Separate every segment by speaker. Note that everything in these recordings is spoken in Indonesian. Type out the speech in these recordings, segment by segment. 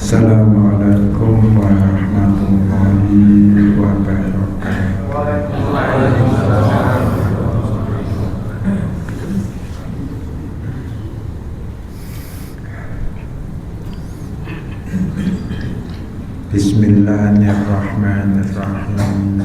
Speaker 1: Assalamualaikum warahmatullahi wabarakatuh. Bismillahirrahmanirrahim.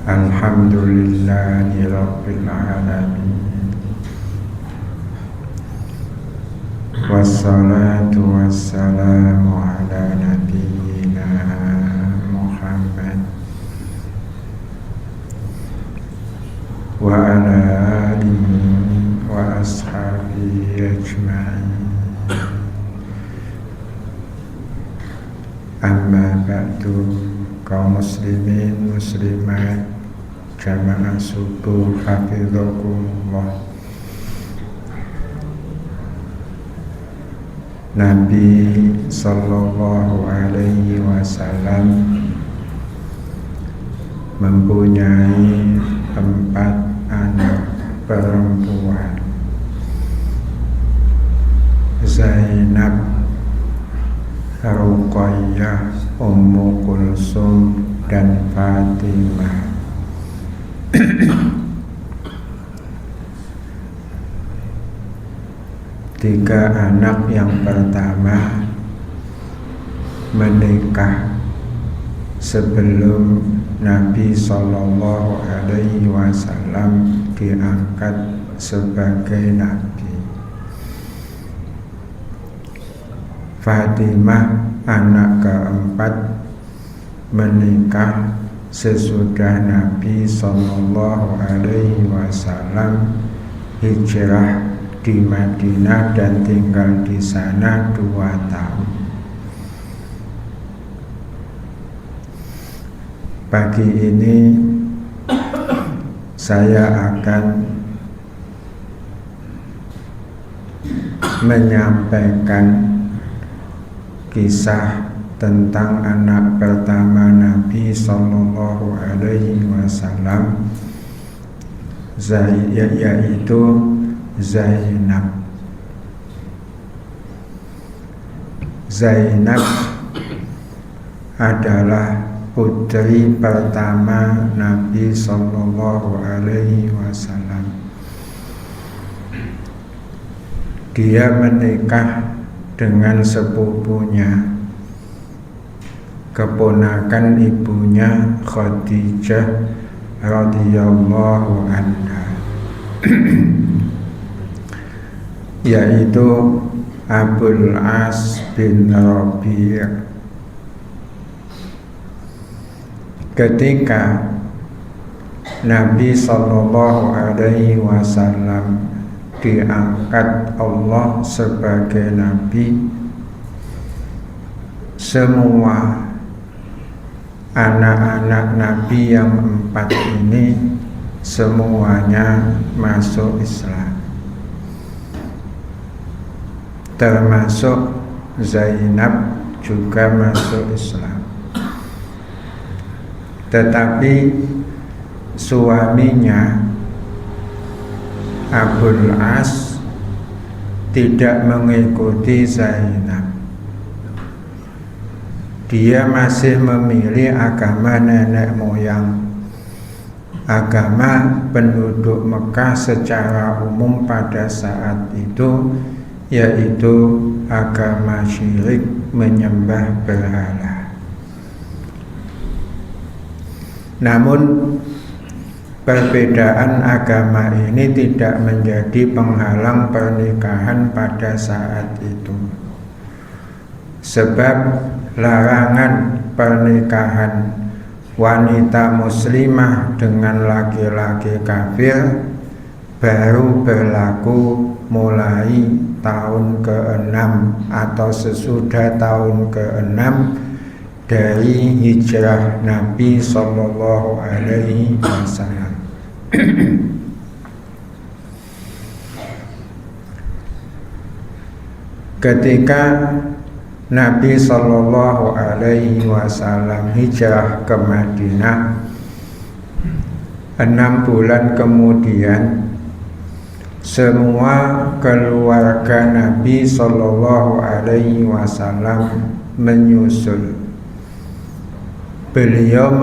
Speaker 1: Alhamdulillahi rabbil alamin. Wassalatu wassalamu ala nabiyyina Muhammad wa ala alihi wa ashabihi ajma'in. Amma ba'du, kaum muslimin muslimat jamaah subuh hafizakumullah. Nabi sallallahu alaihi wasallam mempunyai 4 anak perempuan: Zainab, Ruqayyah, Ummu Kulsum, dan Fatimah. Tiga anak yang pertama menikah sebelum Nabi Sallallahu Alaihi Wasallam diangkat sebagai Nabi. Fatimah, anak keempat, menikah sesudah Nabi Sallallahu Alaihi Wasallam hijrah di Madinah dan tinggal di sana 2 tahun. Pagi ini saya akan menyampaikan kisah tentang anak pertama Nabi Sallallahu Alaihi Wasallam, yaitu Zainab. Zainab adalah putri pertama Nabi Sallallahu Alaihi Wasallam. Dia menikah dengan sepupunya, keponakan ibunya Khadijah radhiyallahu anha, yaitu Abul As bin Rabi'. Ketika Nabi Sallallahu Alaihi Wasallam diangkat Allah sebagai Nabi, semua anak-anak Nabi yang 4 ini semuanya masuk Islam, termasuk Zainab juga masuk Islam. Tetapi suaminya Abul As tidak mengikuti Zainab. Dia masih memilih agama nenek moyang, agama penduduk Mekah secara umum pada saat itu, yaitu agama syirik, menyembah berhala. Namun perbedaan agama ini tidak menjadi penghalang pernikahan pada saat itu, sebab larangan pernikahan wanita muslimah dengan laki-laki kafir baru berlaku mulai tahun ke-6 atau sesudah tahun ke-6 dari hijrah Nabi Sallallahu Alaihi Wasallam. Ketika Nabi Sallallahu Alaihi Wasallam hijrah ke Madinah, 6 bulan kemudian semua keluarga Nabi Sallallahu Alaihi Wasallam menyusul. Beliau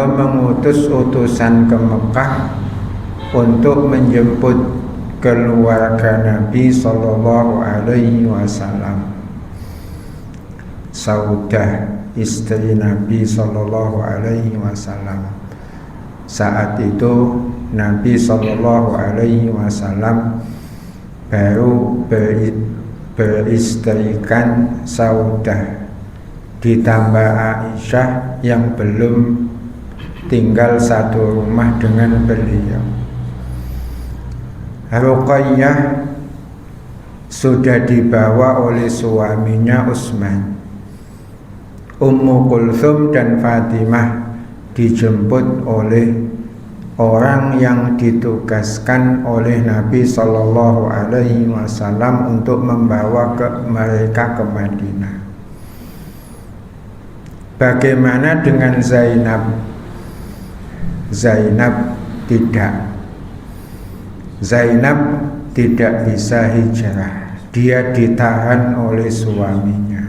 Speaker 1: mengutus utusan ke Mekah untuk menjemput keluarga Nabi Sallallahu Alaihi Wasallam. Saudah, istri Nabi Sallallahu Alaihi Wasallam. Saat itu Nabi Sallallahu Alaihi Wasallam baru beristrikan Saudah, ditambah Aisyah yang belum tinggal satu rumah dengan beliau. Ruqayyah sudah dibawa oleh suaminya Utsman. Ummu Kulthum dan Fatimah dijemput oleh orang yang ditugaskan oleh Nabi Sallallahu Alaihi Wasallam untuk membawa mereka ke Madinah. Bagaimana dengan Zainab? Zainab tidak bisa hijrah. Dia ditahan oleh suaminya.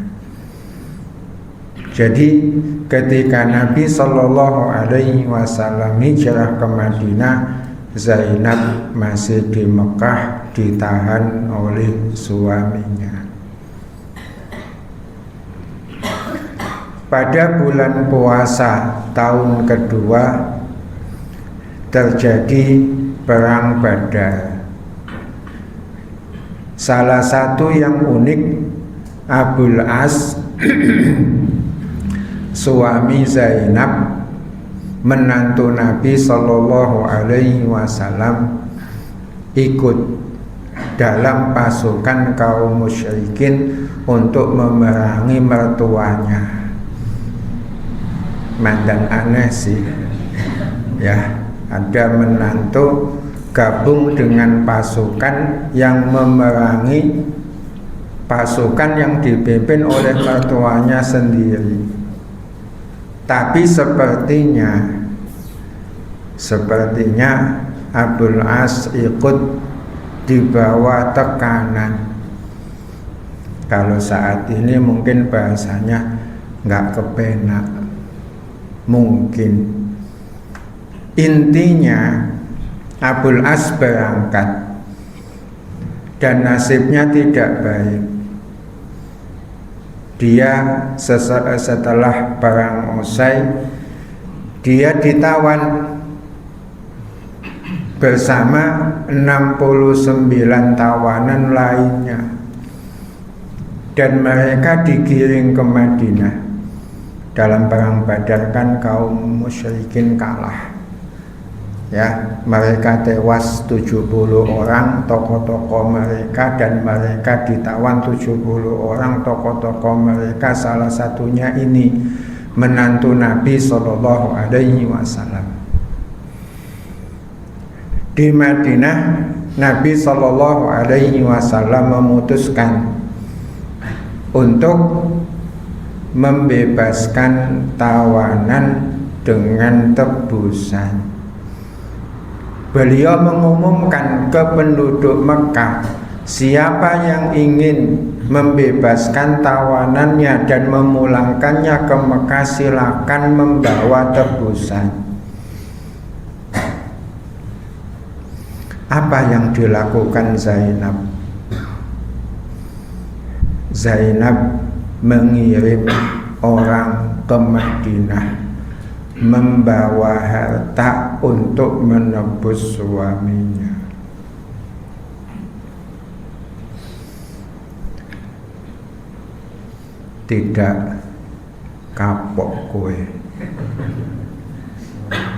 Speaker 1: Jadi ketika Nabi Sallallahu Alaihi Wasallam hijrah ke Madinah, Zainab masih di Mekah ditahan oleh suaminya. Pada bulan puasa tahun kedua terjadi perang Badar. Salah satu yang unik, Abul As suami Zainab, menantu Nabi Sallallahu Alaihi Wasallam, ikut dalam pasukan kaum musyrikin untuk memerangi mertuanya. Mandan aneh sih, ya, ada menantu gabung dengan pasukan yang memerangi pasukan yang dipimpin oleh mertuanya sendiri. Tapi sepertinya Abul As ikut di bawah tekanan. Kalau saat ini mungkin bahasanya nggak kepenak, mungkin. Intinya Abul As berangkat dan nasibnya tidak baik. Dia setelah perang usai, dia ditawan bersama 69 tawanan lainnya, dan mereka digiring ke Madinah. Dalam perang Badar kan kaum musyrikin kalah, ya, mereka tewas 70 orang tokoh-tokoh mereka, dan mereka ditawan 70 orang tokoh-tokoh mereka, salah satunya ini menantu Nabi Sallallahu Alaihi Wasallam. Di Madinah Nabi Sallallahu Alaihi Wasallam memutuskan untuk membebaskan tawanan dengan tebusan. Beliau mengumumkan ke penduduk Mekah, siapa yang ingin membebaskan tawanannya dan memulangkannya ke Mekah, silakan membawa tebusan. Apa yang dilakukan Zainab? Zainab mengirim orang ke Madinah membawa harta untuk menebus suaminya. Tidak kapok kue.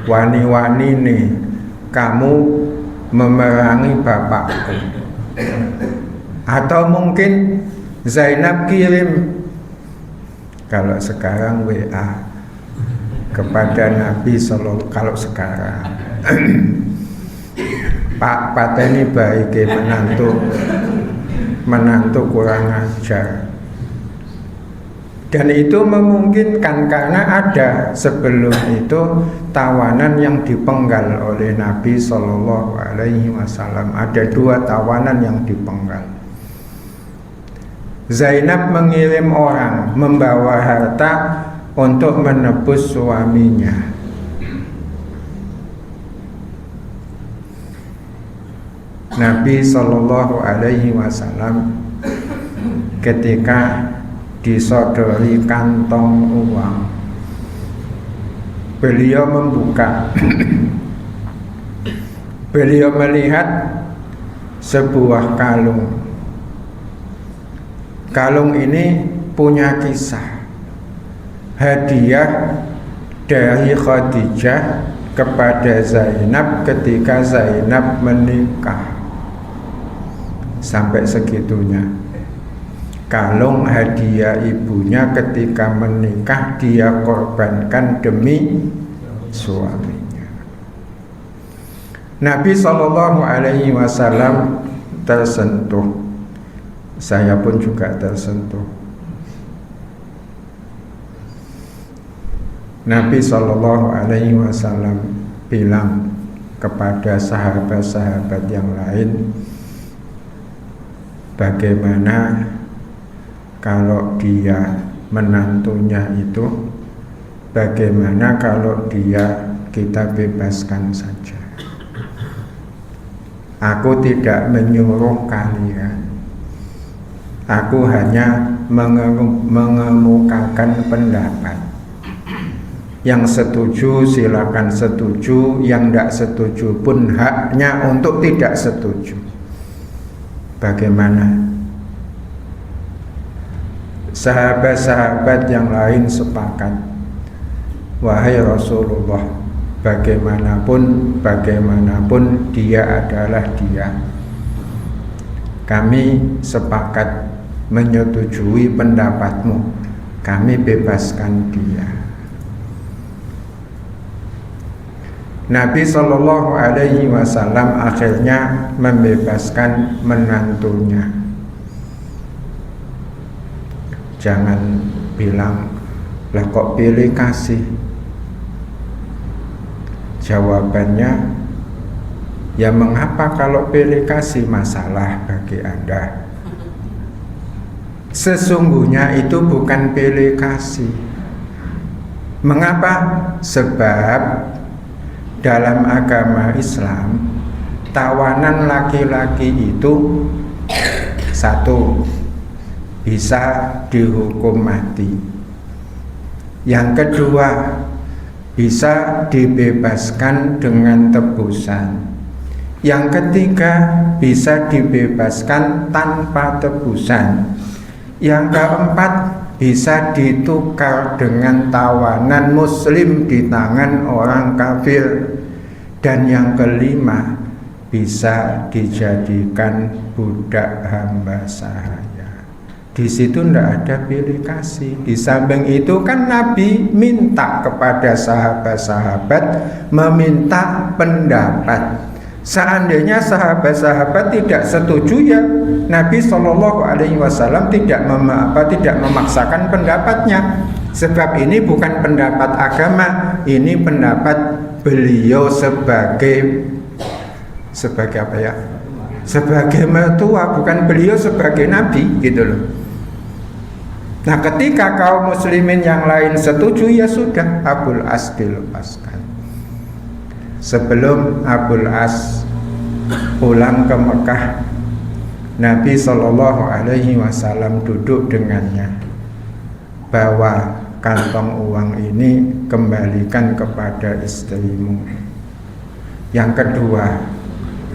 Speaker 1: Wani-wani nih, kamu memerangi bapakku. Atau mungkin Zainab kirim, kalau sekarang WA kepada Nabi Sallallahu, kalau sekarang Pak pateni baik menantu kurang ajar, Dan itu memungkinkan karena ada sebelum itu tawanan yang dipenggal oleh Nabi Shallallahu Alaihi Wasallam. Ada 2 tawanan yang dipenggal. Zainab mengirim orang membawa harta untuk menebus suaminya. Nabi Shallallahu Alaihi Wasallam ketika disodori kantong uang, beliau membuka. Beliau melihat sebuah kalung. Kalung ini punya kisah. Hadiah dari Khadijah kepada Zainab ketika Zainab menikah. Sampai segitunya. Kalung hadiah ibunya ketika menikah dia korbankan demi suaminya. Nabi Shallallahu Alaihi Wasallam tersentuh. Saya pun juga tersentuh. Nabi Shallallahu Alaihi Wasallam bilang kepada sahabat-sahabat yang lain, bagaimana kalau dia menantunya itu, bagaimana kalau dia kita bebaskan saja. Aku tidak menyuruh kalian. Aku hanya mengemukakan pendapat. Yang setuju silakan setuju, yang tidak setuju pun haknya untuk tidak setuju. Bagaimana? Sahabat-sahabat yang lain sepakat, wahai Rasulullah, bagaimanapun dia adalah dia. Kami sepakat menyetujui pendapatmu, kami bebaskan dia. Nabi Shallallahu Alaihi Wasallam akhirnya membebaskan menantunya. Jangan bilang, lah kok pilih kasih. Jawabannya, ya mengapa kalau pilih kasih masalah bagi Anda? Sesungguhnya itu bukan pilih kasih. Mengapa? Sebab dalam agama Islam tawanan laki-laki itu 1 bisa dihukum mati. Yang kedua, bisa dibebaskan dengan tebusan. Yang ketiga, bisa dibebaskan tanpa tebusan. Yang keempat, bisa ditukar dengan tawanan muslim di tangan orang kafir. Dan yang kelima, bisa dijadikan budak hamba sahaya. Di situ tidak ada pilih kasih. Di samping itu kan Nabi minta kepada sahabat-sahabat, meminta pendapat. Seandainya sahabat-sahabat tidak setuju, ya Nabi Shallallahu Alaihi Wasallam tidak memaksakan pendapatnya. Sebab ini bukan pendapat agama, ini pendapat beliau sebagai apa ya? Sebagai mertua, bukan beliau sebagai nabi, gitu loh. Nah, ketika kaum muslimin yang lain setuju, ya sudah, Abul As dilepaskan. Sebelum Abul As pulang ke Mekah, Nabi Shallallahu Alaihi Wasallam duduk dengannya, bawa kantong uang ini kembalikan kepada istrimu. Yang kedua,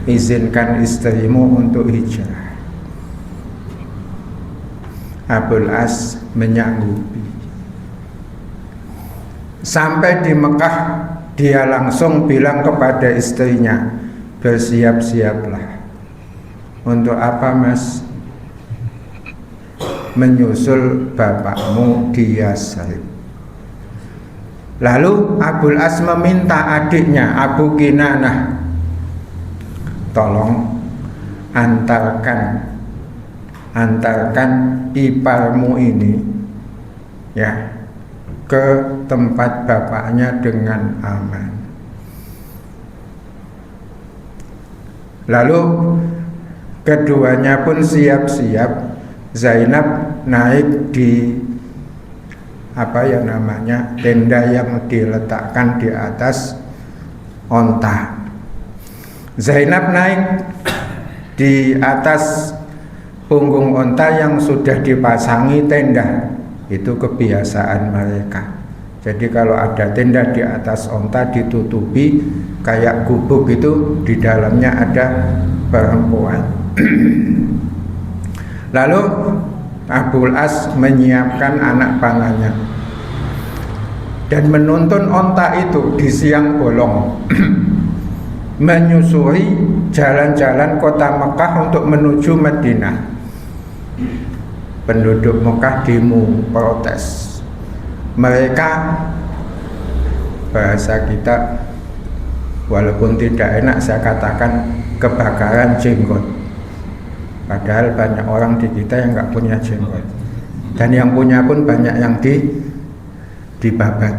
Speaker 1: izinkan istrimu untuk hijrah. Abul As menyanggupi. Sampai di Mekah, dia langsung bilang kepada istrinya, bersiap-siaplah. Untuk apa, Mas? Menyusul bapakmu di Yasrib. Lalu Abul As meminta adiknya Abu Kinanah, tolong antarkan iparmu ini, ya ke tempat bapaknya dengan aman. Lalu keduanya pun siap-siap. Zainab naik di tenda yang diletakkan di atas onta. Zainab naik di atas punggung onta yang sudah dipasangi tenda. Itu kebiasaan mereka. Jadi kalau ada tenda di atas onta ditutupi kayak gubuk itu, di dalamnya ada perempuan. Lalu Abul As menyiapkan anak panahnya dan menuntun onta itu di siang bolong menyusuri jalan-jalan kota Mekah untuk menuju Madinah. Penduduk Mekah demo protes. Mereka, bahasa kita walaupun tidak enak saya katakan, kebakaran jenggot. Padahal banyak orang di kita yang nggak punya jenggot, dan yang punya pun banyak yang dibabat.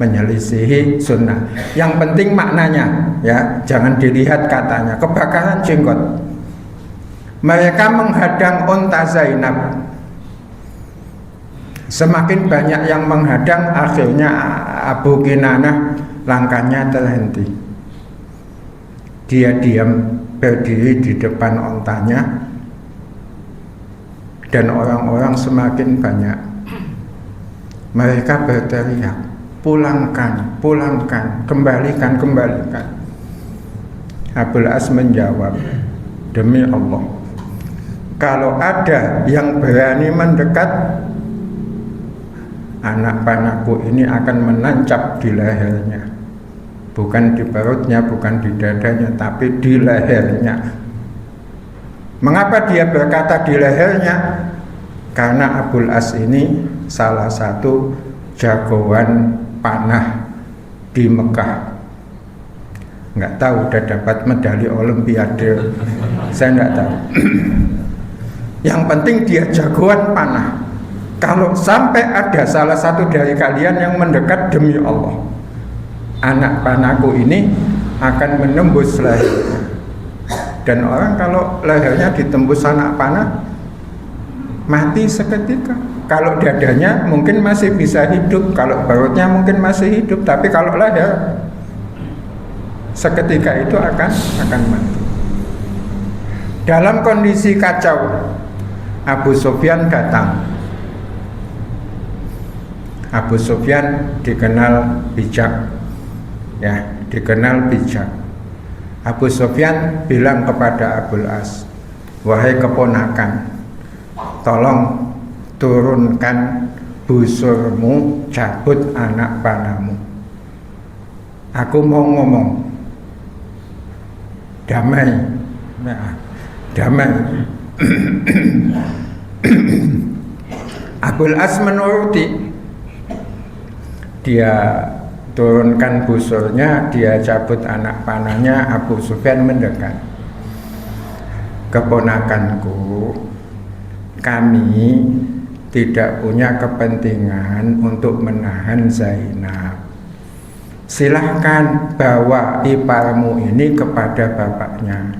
Speaker 1: Menyelisihi sunnah. Yang penting maknanya, ya, jangan dilihat katanya. Kebakaran jenggot. Mereka menghadang onta Zainab. Semakin banyak yang menghadang, akhirnya Abu Kinanah langkahnya terhenti. Dia diam berdiri di depan ontanya, dan orang-orang semakin banyak. Mereka berteriak, pulangkan, pulangkan, kembalikan, kembalikan. Abul As menjawab, demi Allah, kalau ada yang berani mendekat, anak panahku ini akan menancap di lehernya. Bukan di perutnya, bukan di dadanya, tapi di lehernya. Mengapa dia berkata di lehernya? Karena Abul As ini salah satu jagoan panah di Mekah. Nggak tahu udah dapat medali Olimpiade, saya nggak tahu. Yang penting dia jagoan panah. Kalau sampai ada salah satu dari kalian yang mendekat, demi Allah, anak panahku ini akan menembus lehernya. Dan orang kalau lehernya ditembus anak panah, mati seketika. Kalau dadanya mungkin masih bisa hidup, kalau perutnya mungkin masih hidup, tapi kalau leher seketika itu akan mati. Dalam kondisi kacau, Abu Sufyan datang. Abu Sufyan dikenal bijak, ya, dikenal bijak. Abu Sufyan bilang kepada Abul As, wahai keponakan, tolong turunkan busurmu, cabut anak panahmu. Aku mau ngomong. Damai, nah, damai. Abul As menuruti. Dia turunkan busurnya, dia cabut anak panahnya. Abu Sufyan mendekat. Keponakanku, kami tidak punya kepentingan untuk menahan Zainab. Silahkan bawa iparmu ini kepada bapaknya.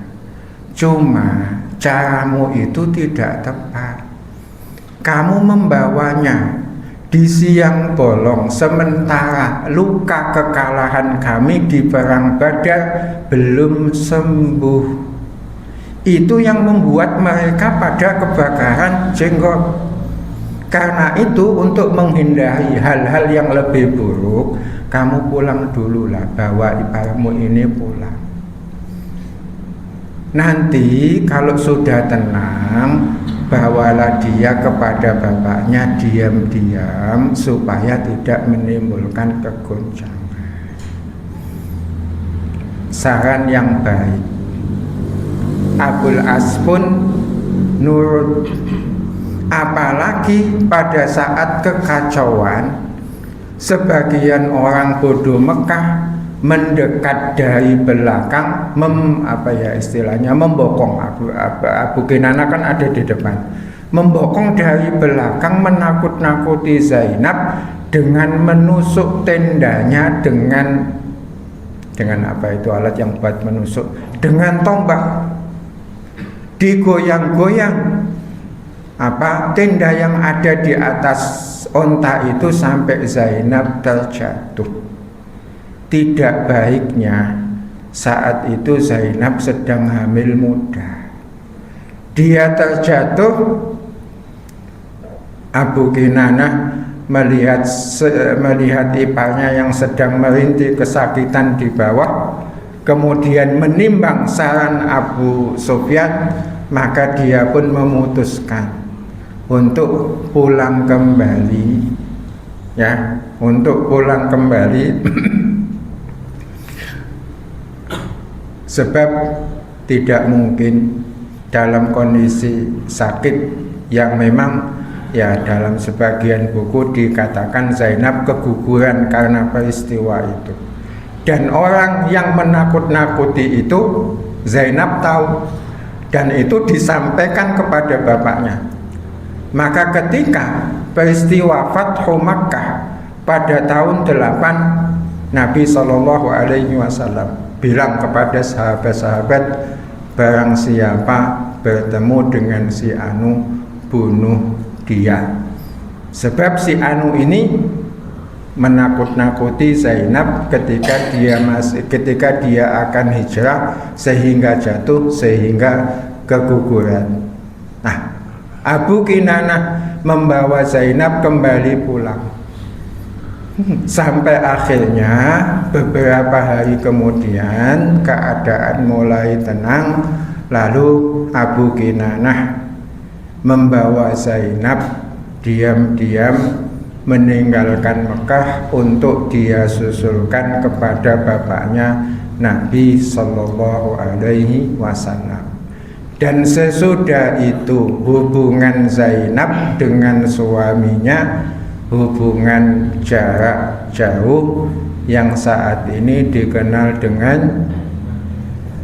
Speaker 1: Cuma caramu itu tidak tepat. Kamu membawanya di siang bolong, sementara luka kekalahan kami di perang Badar belum sembuh. Itu yang membuat mereka pada kebakaran jenggot. Karena itu, untuk menghindari hal-hal yang lebih buruk, kamu pulang dululah, bawa iparmu ini pulang. Nanti kalau sudah tenang, bawalah dia kepada bapaknya diam-diam supaya tidak menimbulkan kegoncangan. Saran yang baik. Abul As pun nurut. Apalagi pada saat kekacauan, sebagian orang bodoh Mekah mendekat dari belakang, membokong. Abu Kinanah kan ada di depan, membokong dari belakang, menakut-nakuti Zainab dengan menusuk tendanya dengan apa itu alat yang buat menusuk, dengan tombak. Digoyang-goyang tenda yang ada di atas onta itu sampai Zainab terjatuh. Tidak baiknya saat itu Zainab sedang hamil muda. Dia terjatuh, Abu Kinanah melihat iparnya yang sedang merintih kesakitan di bawah, kemudian menimbang saran Abu Sufyan, maka dia pun memutuskan untuk pulang kembali, sebab tidak mungkin dalam kondisi sakit yang memang dalam sebagian buku dikatakan Zainab keguguran karena peristiwa itu. Dan orang yang menakut-nakuti itu Zainab tahu, dan itu disampaikan kepada bapaknya. Maka ketika peristiwa Fathu Makkah pada tahun 8, Nabi SAW bilang kepada sahabat-sahabat, barang siapa bertemu dengan si Anu, bunuh dia. Sebab si Anu ini menakut-nakuti Zainab ketika dia akan hijrah sehingga jatuh, sehingga keguguran. Nah, Abu Kinanah membawa Zainab kembali pulang. Sampai akhirnya beberapa hari kemudian keadaan mulai tenang, lalu Abu Kinanah membawa Zainab diam-diam meninggalkan Mekah untuk dia susulkan kepada bapaknya Nabi Sallallahu Alaihi Wasallam. Dan sesudah itu hubungan Zainab dengan suaminya hubungan jarak jauh yang saat ini dikenal dengan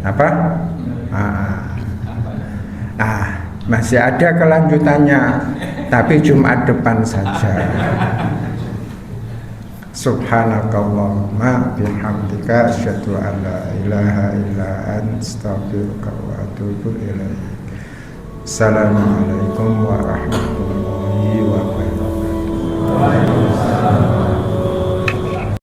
Speaker 1: apa? Masih ada kelanjutannya, tapi Jumat depan saja. Subhanakallahumma bihamdika asyhadu an la ilaha illa anta astaghfiruka wa atubu ilaik. Assalamualaikum warahmatullahi wabarakatuh.